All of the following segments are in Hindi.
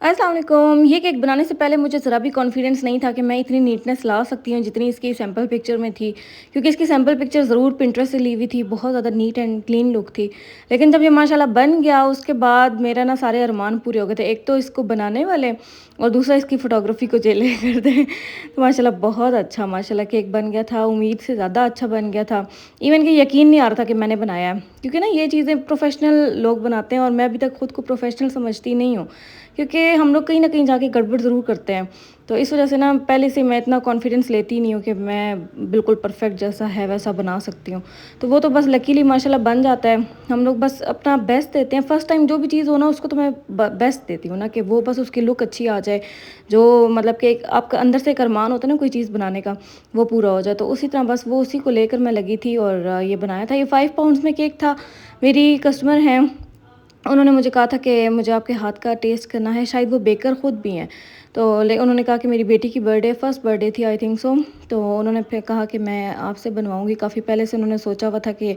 अस्सलाम वालेकुम। ये केक बनाने से पहले मुझे ज़रा भी कॉन्फिडेंस नहीं था कि मैं इतनी नीटनेस ला सकती हूँ जितनी इसकी सैम्पल पिक्चर में थी, क्योंकि इसकी सैम्पल पिक्चर ज़रूर पिंटरेस्ट से ली हुई थी, बहुत ज़्यादा नीट एंड क्लीन लुक थी। लेकिन जब ये माशाल्लाह बन गया उसके बाद मेरा ना सारे अरमान पूरे हो गए थे। एक तो इसको बनाने वाले और दूसरा इसकी फ़ोटोग्राफ़ी को जेले कर दें। तो माशाल्लाह बहुत अच्छा माशाल्लाह केक बन गया था, उम्मीद से ज़्यादा अच्छा बन गया था। इवन कि यकीन नहीं आ रहा था कि मैंने बनाया है, क्योंकि ना ये चीज़ें प्रोफ़ेशनल लोग बनाते हैं और मैं अभी तक खुद को प्रोफ़ेशनल समझती नहीं हूँ। क्योंकि हम लोग कहीं न कहीं जाके गड़बड़ ज़रूर करते हैं। तो इस वज़ह से ना पहले से मैं इतना कॉन्फिडेंस लेती नहीं हूँ कि मैं बिल्कुल परफ़ेक्ट जैसा है वैसा बना सकती हूँ। तो वो तो बस लकीली माशाल्लाह बन जाता है। हम लोग बस अपना बेस्ट देते हैं। फ़र्स्ट टाइम जो भी चीज़ हो ना उसको तो मैं ब बेस्ट देती हूँ ना, कि वो बस उसकी लुक अच्छी आ जाए। जो मतलब कि एक आपका अंदर से एक अरमान होता है ना कोई चीज़ बनाने का, वो पूरा हो जाए। तो उसी तरह बस वो उसी को लेकर मैं लगी थी और ये बनाया था। ये 5 पाउंड्स में केक था। मेरी कस्टमर हैं, उन्होंने मुझे कहा था कि मुझे आपके हाथ का टेस्ट करना है, शायद वो बेकर ख़ुद भी हैं। तो उन्होंने कहा कि मेरी बेटी की बर्थडे फर्स्ट बर्थडे थी आई थिंक सो। तो उन्होंने फिर कहा कि मैं आपसे बनवाऊँगी, काफ़ी पहले से उन्होंने सोचा हुआ था कि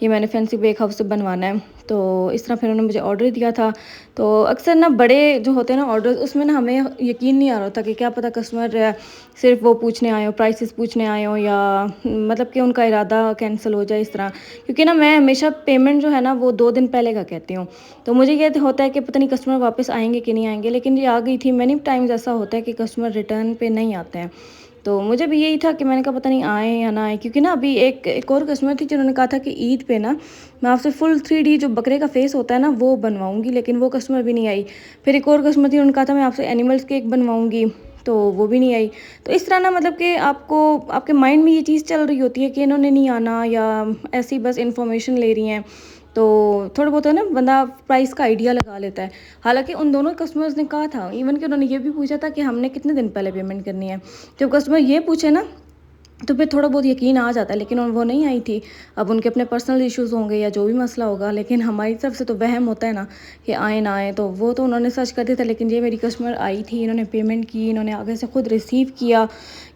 ये मैंने फैंसी बेक हाउस से बनवाना है। तो इस तरह फिर उन्होंने मुझे ऑर्डर दिया था। तो अक्सर ना बड़े जो होते हैं ना ऑर्डर, उसमें ना हमें यकीन नहीं आ रहा था कि क्या पता कस्टमर सिर्फ़ वो पूछने आए हों, प्राइसेस पूछने आए हों, या मतलब कि उनका इरादा कैंसिल हो जाए इस तरह। क्योंकि ना मैं हमेशा पेमेंट जो है ना वो 2 दिन पहले का कहती हूँ। तो मुझे ये होता है कि पता नहीं कस्टमर वापस आएँगे कि नहीं आएँगे, लेकिन ये आ गई थी। मैनी टाइम्स ऐसा होता है कि कस्टमर रिटर्न पे नहीं आते हैं। तो मुझे भी यही था कि मैंने कहा पता नहीं आएँ या ना आएँ, क्योंकि ना अभी एक एक और कस्टमर थी जिन्होंने कहा था कि ईद पे ना मैं आपसे फुल 3D जो बकरे का फेस होता है ना वो बनवाऊँगी, लेकिन वो कस्टमर भी नहीं आई। फिर एक और कस्टमर थी, उन्होंने कहा था मैं आपसे एनिमल्स केक बनवाऊँगी, तो वो भी नहीं आई। तो इस तरह ना मतलब कि आपको आपके माइंड में ये चीज़ चल रही होती है कि इन्होंने नहीं आना, या ऐसी बस इन्फॉर्मेशन ले रही हैं। तो थोड़ा बहुत है ना बंदा प्राइस का आइडिया लगा लेता है। हालाँकि उन दोनों कस्टमर्स ने कहा था, इवन कि उन्होंने ये भी पूछा था कि हमने कितने दिन पहले पेमेंट करनी है। जब कस्टमर ये पूछे ना तो फिर थोड़ा बहुत यकीन आ जाता है, लेकिन वो नहीं आई थी। अब उनके अपने पर्सनल इश्यूज़ होंगे या जो भी मसला होगा, लेकिन हमारी तरफ से तो वहम होता है ना कि आए ना आए, तो वो तो उन्होंने सर्च कर दिया था। लेकिन ये मेरी कस्टमर आई थी, इन्होंने पेमेंट की, इन्होंने आगे से खुद रिसीव किया,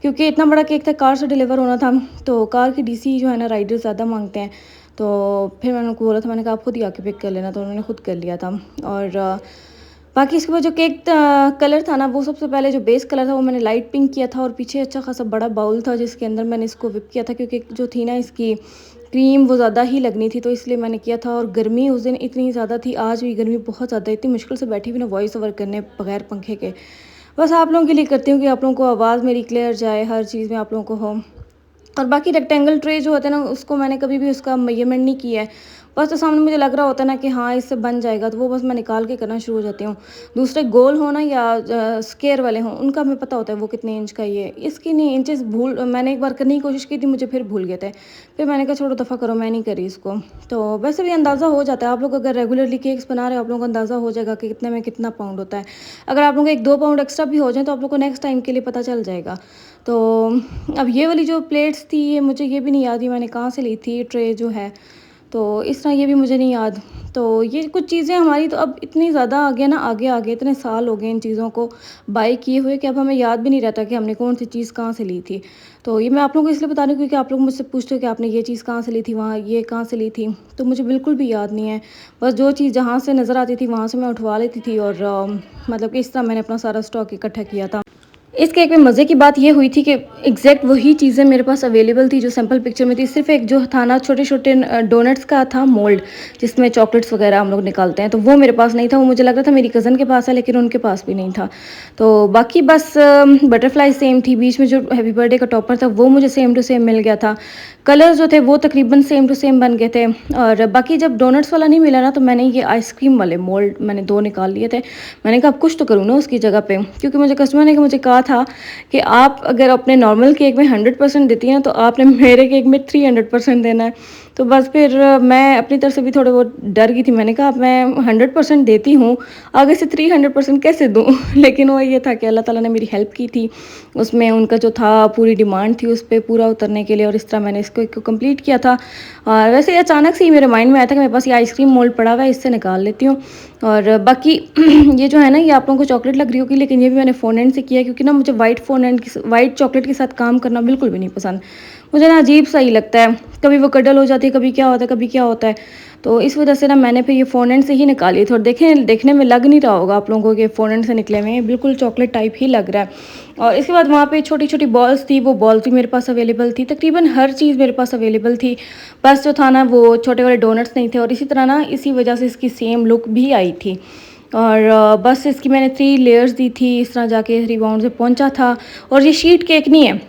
क्योंकि इतना बड़ा केक था, कार से डिलीवर होना था। तो कार की डीसी जो है ना राइडर ज़्यादा मांगते हैं। तो फिर मैंने उनको बोला था, मैंने कहा आप खुद ही आके पिक कर लेना, तो उन्होंने खुद कर लिया था। और बाकी इसके बाद जो केक कलर था ना, वो सबसे पहले जो बेस कलर था वो मैंने लाइट पिंक किया था, और पीछे अच्छा खासा बड़ा बाउल था जिसके अंदर मैंने इसको व्हिप किया था, क्योंकि जो थी ना इसकी क्रीम वो ज़्यादा ही लगनी थी, तो इसलिए मैंने किया था। और गर्मी उस दिन इतनी ज़्यादा थी, आज भी गर्मी बहुत ज़्यादा, इतनी मुश्किल से बैठी हुई ना वॉइस ओवर करने बगैर पंखे के। बस आप लोगों के लिए करती हूँ कि आप लोगों को आवाज़ मेरी क्लियर जाए, हर चीज़ में आप लोगों को हो। और बाकी रेक्टेंगल ट्रे जो होता है ना, उसको मैंने कभी भी उसका मेजरमेंट नहीं किया है। बस तो सामने मुझे लग रहा होता है ना कि हाँ, इससे बन जाएगा, तो वो बस मैं निकाल के करना शुरू हो जाती हूँ। दूसरे गोल हो ना या स्क्वायर वाले हों, उनका हमें पता होता है वो कितने इंच का ये है। इसकी नहीं इंचेस मैंने एक बार करने की कोशिश की थी, मुझे फिर भूल गए थे। फिर मैंने कहा छोड़ो दफ़ा करो, मैं नहीं करी इसको। तो वैसे भी अंदाज़ा हो जाता है, आप लोग अगर रेगुलरली केक्स बना रहे हो, आप लोगों को अंदाज़ा हो जाएगा कि कितने में कितना पाउंड होता है। अगर आप लोगों को 1-2 पाउंड एक्स्ट्रा भी हो जाए तो आप लोग को नेक्स्ट टाइम के लिए पता चल जाएगा। तो अब ये वाली जो प्लेट्स थी, ये मुझे ये भी नहीं याद ही मैंने कहाँ से ली थी ट्रे जो है। तो इस तरह ये भी मुझे नहीं याद। तो ये कुछ चीज़ें हमारी तो अब इतनी ज़्यादा आगे ना आगे इतने साल हो गए इन चीज़ों को बाय किए हुए कि अब हमें याद भी नहीं रहता कि हमने कौन सी चीज़ कहाँ से ली थी। तो ये मैं आप लोगों को इसलिए बता रही हूँ क्योंकि आप लोग मुझसे पूछते हो कि आपने ये चीज़ कहाँ से ली थी, वहाँ ये कहाँ से ली थी, तो मुझे बिल्कुल भी याद नहीं है। बस जो चीज़ जहाँ से नज़र आती थी वहाँ से मैं उठवा लेती थी, और मतलब कि इस तरह मैंने अपना सारा स्टॉक इकट्ठा किया था। इस केक में मज़े की बात ये हुई थी कि एग्जैक्ट वही चीज़ें मेरे पास अवेलेबल थी जो सैम्पल पिक्चर में थी। सिर्फ़ एक जो था ना छोटे-छोटे डोनट्स का था मोल्ड, जिसमें चॉकलेट्स वग़ैरह हम लोग निकालते हैं, तो वो मेरे पास नहीं था। वो मुझे लग रहा था मेरी कज़न के पास है, लेकिन उनके पास भी नहीं था। तो बाकी बस बटरफ्लाई सेम थी, बीच में जो हैप्पी बर्थडे का टॉपर था वो मुझे सेम टू सेम मिल गया था। कलर्स जो थे वो तकरीबन सेम टू सेम बन गए थे। और बाकी जब डोनट्स वाला नहीं मिला ना, तो मैंने ये आइसक्रीम वाले मोल्ड मैंने 2 निकाल लिए थे। मैंने कहा अब कुछ तो करूँ ना उसकी जगह पे, क्योंकि मुझे कस्टमर ने मुझे कहा था कि आप अगर अपने नॉर्मल केक में 100% देती हैं तो आपने मेरे केक में 300% देना है। तो बस फिर मैं अपनी तरफ से भी थोड़े बहुत डर गई थी। मैंने कहा अब मैं 100% देती हूँ, आगे से 300% कैसे दूँ? लेकिन वो ये था कि अल्लाह ताला ने मेरी हेल्प की थी। उसमें उनका जो था पूरी डिमांड थी उस पे पूरा उतरने के लिए, और इस तरह मैंने इसको कंप्लीट किया था। और वैसे अचानक से ही मेरे माइंड में आया था कि मेरे पास ये आइसक्रीम मोल्ड पड़ा हुआ है, इससे निकाल लेती हूँ। और बाकी ये जो है ना, ये आप लोगों को चॉकलेट लग रही होगी, लेकिन ये भी मैंने फ़ोनेंड से किया है, क्योंकि ना मुझे वाइट चॉकलेट के साथ काम करना बिल्कुल भी नहीं पसंद। मुझे ना अजीब सा ही लगता है, कभी वो कडल हो जाती है, कभी क्या होता है, कभी क्या होता है। तो इस वजह से ना मैंने फिर ये फ़ॉन्डेंट से ही निकाली थी और देखें देखने में लग नहीं रहा होगा आप लोगों को कि फ़ॉन्डेंट से निकले हुए हैं, बिल्कुल चॉकलेट टाइप ही लग रहा है। और इसके बाद वहाँ पे छोटी-छोटी बॉल्स थी, वो बॉल्स भी मेरे पास अवेलेबल थी, तकरीबन हर चीज़ मेरे पास अवेलेबल थी। बस जो था ना वो छोटे वाले डोनट्स नहीं थे और इसी तरह ना इसी वजह से इसकी सेम लुक भी आई थी। और बस इसकी मैंने 3 लेयर्स दी थी, इस तरह जाके रिबाउंड से पहुँचा था। और ये शीट केक नहीं है,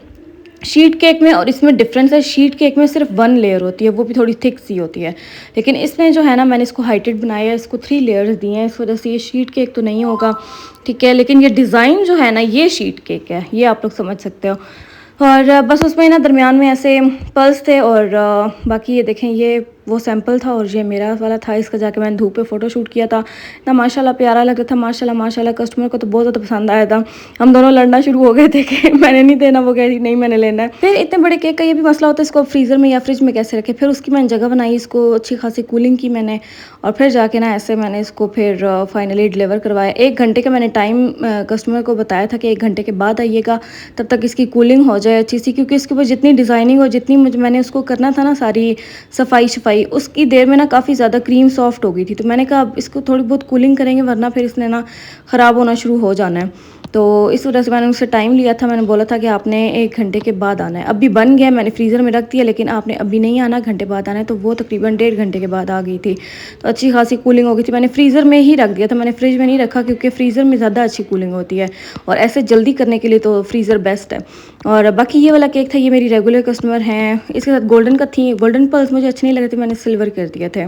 शीट केक में और इसमें डिफरेंस है, शीट केक में सिर्फ 1 लेयर होती है, वो भी थोड़ी थिक सी होती है। लेकिन इसमें जो है ना मैंने इसको हाइटेड बनाया है, इसको 3 लेयर्स दिए हैं, इस वजह से ये शीट केक तो नहीं होगा, ठीक है। लेकिन ये डिज़ाइन जो है ना ये शीट केक है, ये आप लोग समझ सकते हो। और बस उसमें ना दरमियान में ऐसे पर्ल्स थे और बाकी ये देखें ये वो सैंपल था और ये मेरा वाला था। इसका जाके मैंने धूप पे फ़ोटो शूट किया था, इतना माशाल्लाह प्यारा लग रहा था, माशाल्लाह माशाल्लाह। कस्टमर को तो बहुत ज़्यादा पसंद आया था। हम दोनों लड़ना शुरू हो गए थे कि मैंने नहीं देना, वो कह रही नहीं मैंने लेना है। फिर इतने बड़े केक का ये भी मसला होता है, इसको फ्रीज़र में या फ्रिज में कैसे रखें। फिर उसकी मैंने जगह बनाई, इसको अच्छी खासी कूलिंग की मैंने और फिर जाके ना ऐसे मैंने इसको फिर फाइनली डिलीवर करवाया। 1 घंटे का मैंने टाइम कस्टमर को बताया था कि 1 घंटे के बाद आइएगा, तब तक इसकी कूलिंग हो जाए अच्छी सी, क्योंकि इसके ऊपर जितनी डिज़ाइनिंग और जितनी मैंने उसको करना था ना सारी सफाई उसकी देर में ना काफ़ी ज़्यादा क्रीम सॉफ्ट हो गई थी। तो मैंने कहा अब इसको थोड़ी बहुत कूलिंग करेंगे वरना फिर इसने ना ख़राब होना शुरू हो जाना है। तो इस वजह से मैंने उससे टाइम लिया था, मैंने बोला था कि आपने 1 घंटे के बाद आना है। अभी बन गया, मैंने फ्रीज़र में रख दिया, लेकिन आपने अभी नहीं आना, घंटे बाद आना है। तो वो तकरीबन 1.5 घंटे के बाद आ गई थी, तो अच्छी खासी कूलिंग हो गई थी। मैंने फ्रीज़र में ही रख दिया था, मैंने फ्रिज में नहीं रखा, क्योंकि फ्रीज़र में ज़्यादा अच्छी कूलिंग होती है और ऐसे जल्दी करने के लिए तो फ्रीज़र बेस्ट है। और बाकी ये वाला केक था, ये मेरी रेगुलर कस्टमर हैं। इसके साथ गोल्डन का थी, गोल्डन पर्ल्स मुझे अच्छे नहीं लगे थे, मैंने सिल्वर कर दिए थे।